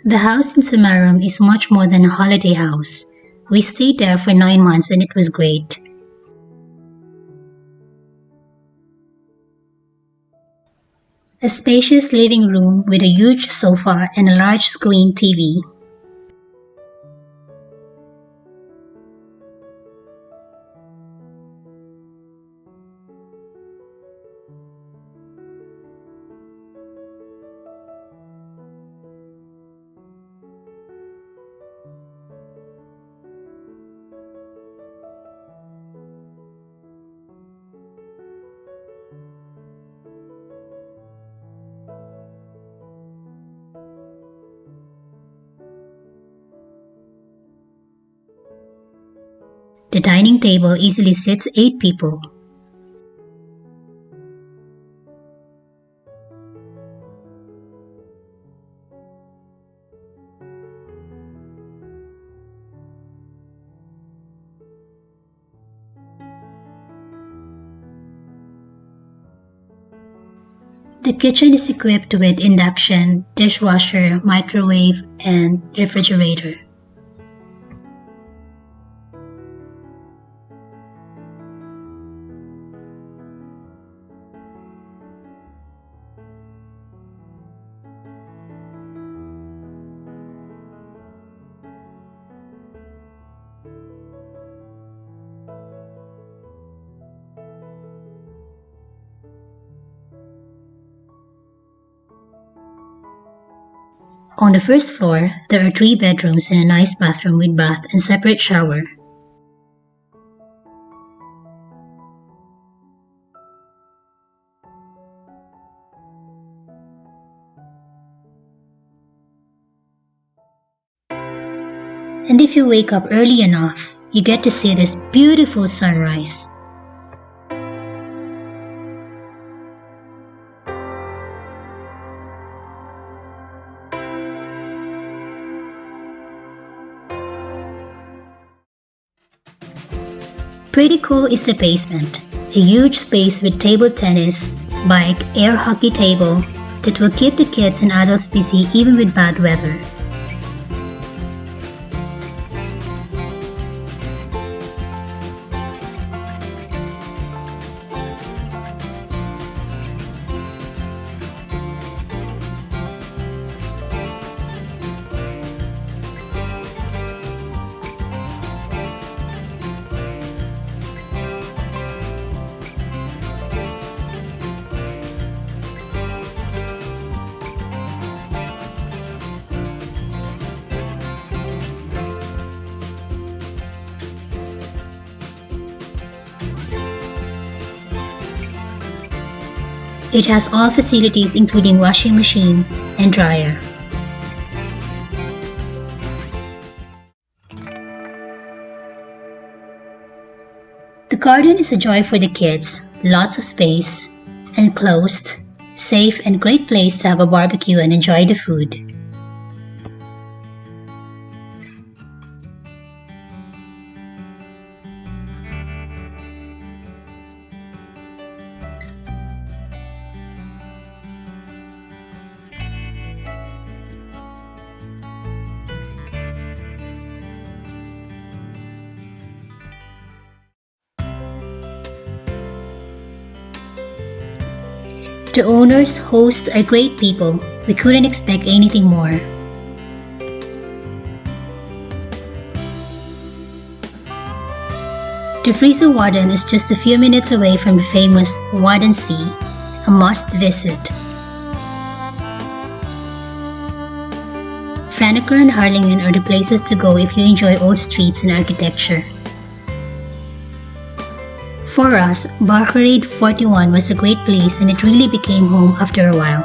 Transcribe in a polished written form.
The house in Tzummarum is much more than a holiday house. We stayed there for 9 months and it was great. A spacious living room with a huge sofa and a large screen TV. The dining table easily sits 8 people. The kitchen is equipped with induction, dishwasher, microwave, and refrigerator. On the first floor, there are 3 bedrooms and a nice bathroom with bath and separate shower. And if you wake up early enough, you get to see this beautiful sunrise. Pretty cool is the basement, a huge space with table tennis, bike, air hockey table that will keep the kids and adults busy even with bad weather. It has all facilities including washing machine and dryer. The garden is a joy for the kids, lots of space, enclosed, safe and great place to have a barbecue and enjoy the food. The owners, hosts are great people. We couldn't expect anything more. The Friese Wadden is just a few minutes away from the famous Wadden Sea, a must visit. Franeker and Harlingen are the places to go if you enjoy old streets and architecture. For us, Bargereed 41 was a great place and it really became home after a while.